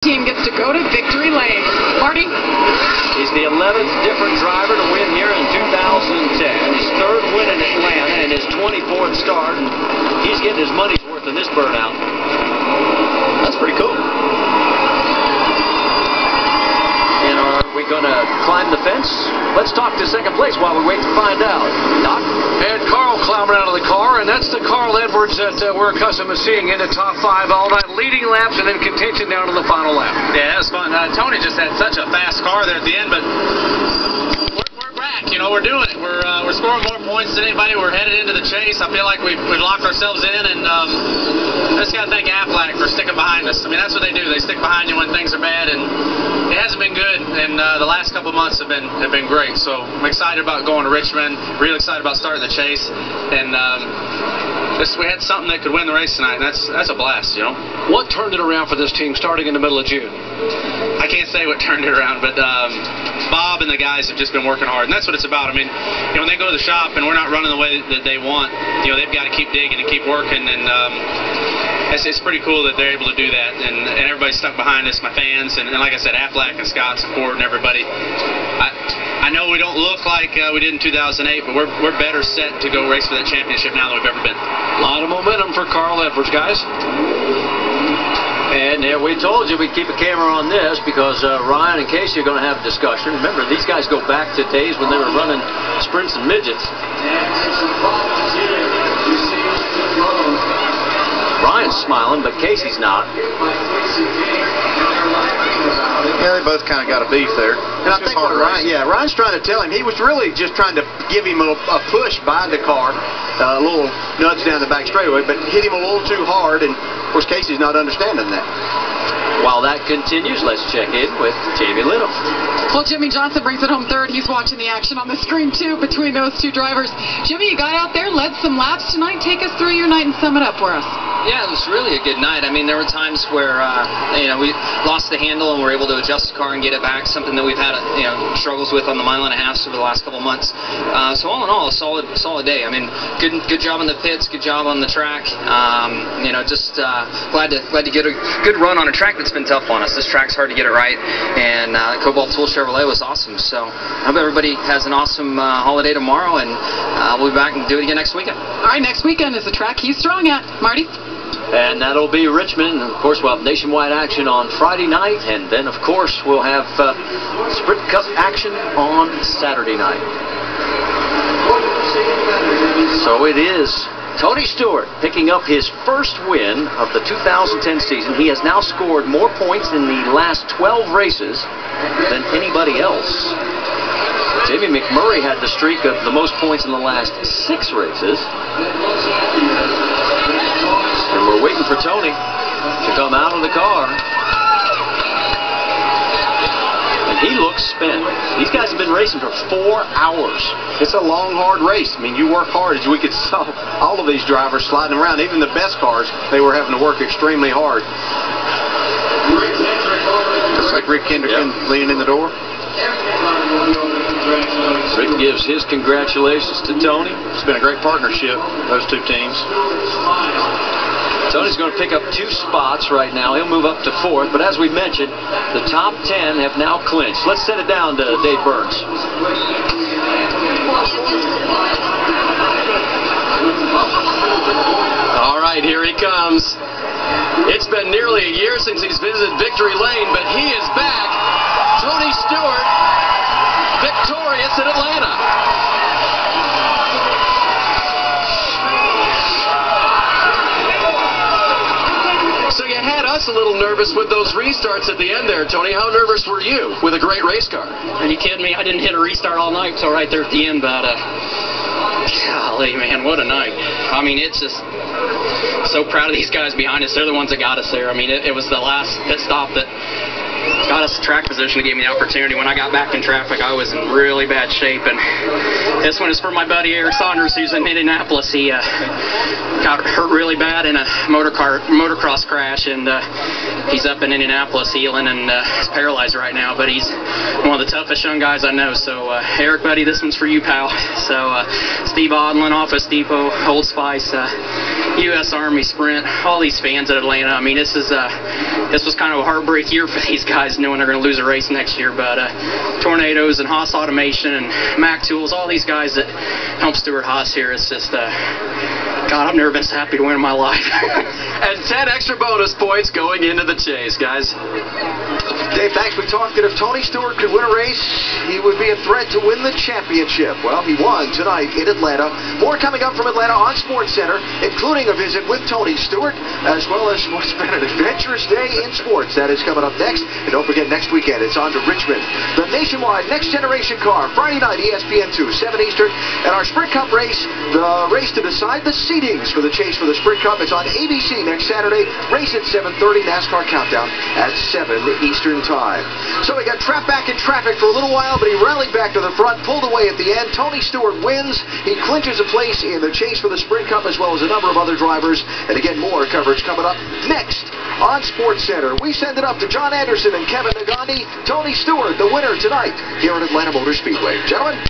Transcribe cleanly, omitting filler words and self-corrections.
Team gets to go to victory lane. Marty? He's the 11th different driver to win here in 2010. His third win in Atlanta and his 24th start. And he's getting his money's worth in this burnout. That's pretty cool. And are we going to climb the fence? Let's talk to second place while we wait to find out. Doc? And Carl clambered out of the car, and that's the Carl Edwards that we're accustomed to seeing in the top 5 all night, leading laps and then contention down to the final lap. Yeah, that was fun. Tony just had such a fast car there at the end, but we're back. You know, we're doing it. We're scoring more points than anybody. We're headed into the chase. I feel like we've locked ourselves in, and I just got to thank Aflac for sticking behind us. I mean, that's what they do. They stick behind you when things are bad, and it hasn't been good, and the last couple months have been great. So I'm excited about going to Richmond. Really excited about starting the chase, and we had something that could win the race tonight, and that's a blast, you know. What turned it around for this team starting in the middle of June? I can't say what turned it around, but Bob and the guys have just been working hard, and that's what it's about. I mean, you know, when they go to the shop and we're not running the way that they want, you know, they've got to keep digging and keep working, and it's pretty cool that they're able to do that, and everybody's stuck behind us, my fans, and like I said, Aflac and Scott support and everybody. I know we don't look like we did in 2008, but we're better set to go race for that championship now than we've ever been. A lot of momentum for Carl Edwards, guys. And we told you we'd keep a camera on this because Ryan and Casey are going to have a discussion. Remember, these guys go back to days when they were running sprints and midgets. Ryan's smiling, but Casey's not. Yeah, they both kind of got a beef there. And I think what Ryan's trying to tell him, he was really just trying to give him a push by the car, a little nudge down the back straightaway, but hit him a little too hard, and of course Casey's not understanding that. While that continues, let's check in with Jamie Little. Well, Jimmy Johnson brings it home third. He's watching the action on the screen, too, between those two drivers. Jimmy, you got out there, led some laps tonight. Take us through your night and sum it up for us. Yeah, it was really a good night. I mean, there were times where, we lost the handle and were able to adjust the car and get it back, something that we've had, struggles with on the mile and a half over the last couple months. So all in all, a solid day. I mean, good job on the pits, good job on the track. Just glad to get a good run on a track that's been tough on us. This track's hard to get it right, and Cobalt Tool Chevrolet was awesome. So I hope everybody has an awesome holiday tomorrow, and we'll be back and do it again next weekend. All right, next weekend is the track he's strong at. Marty? And that'll be Richmond. And of course, we'll have nationwide action on Friday night. And then, of course, we'll have Sprint Cup action on Saturday night. So it is Tony Stewart picking up his first win of the 2010 season. He has now scored more points in the last 12 races than anybody else. Jamie McMurray had the streak of the most points in the last 6 races. And we're waiting for Tony to come out of the car. And he looks spent. These guys have been racing for 4 hours. It's a long, hard race. I mean, you work hard. As we could see all of these drivers sliding around, even the best cars, they were having to work extremely hard. Looks like Rick Kendrick leaning in the door. Rick gives his congratulations to Tony. It's been a great partnership, those two teams. Tony's going to pick up 2 spots right now. He'll move up to 4th. But as we mentioned, the top 10 have now clinched. Let's set it down to Dave Burns. All right, here he comes. It's been nearly a year since he's visited Victory Lane, but he is back. Tony Stewart, victorious in Atlanta. So you had us a little nervous with those restarts at the end there, Tony. How nervous were you with a great race car? Are you kidding me? I didn't hit a restart all night until right there at the end, but golly, man, what a night. I mean, it's just so proud of these guys behind us. They're the ones that got us there. I mean, it was the last pit stop that got us track position and gave me the opportunity. When I got back in traffic, I was in really bad shape, and this one is for my buddy Eric Saunders, who's in Indianapolis. He got hurt really bad in a motocross crash, and he's up in Indianapolis healing, and he's paralyzed right now, but he's one of the toughest young guys I know. So Eric, buddy, this one's for you, pal. So Steve Odlin, Office Depot, Old Spice, U.S. Army Sprint, all these fans at Atlanta. I mean, this was kind of a heartbreak year for these guys, knowing they're going to lose a race next year. But Tornadoes and Haas Automation and Mac Tools, all these guys that help Stewart Haas here, it's just, God, I've never been so happy to win in my life. And 10 extra bonus points going into the chase, guys. Dave, thanks. We talked that if Tony Stewart could win a race, he would be a threat to win the championship. Well, he won tonight in Atlanta. More coming up from Atlanta on SportsCenter, including a visit with Tony Stewart, as well as what's been an adventurous day in sports. That is coming up next. And don't forget, next weekend, it's on to Richmond. The nationwide next generation car, Friday night, ESPN2, 7 Eastern. And our Sprint Cup race, the race to decide the seedings for the chase for the Sprint Cup. It's on ABC next Saturday. Race at 7:30, NASCAR Countdown at 7 Eastern time. So we got trapped back in traffic for a little while, but he rallied back to the front, pulled away at the end. Tony Stewart wins. He clinches a place in the chase for the Sprint Cup, as well as a number of other drivers. And again, more coverage coming up next on SportsCenter. We send it up to John Anderson and Kevin Nagandi. Tony Stewart, the winner tonight here at Atlanta Motor Speedway. Gentlemen.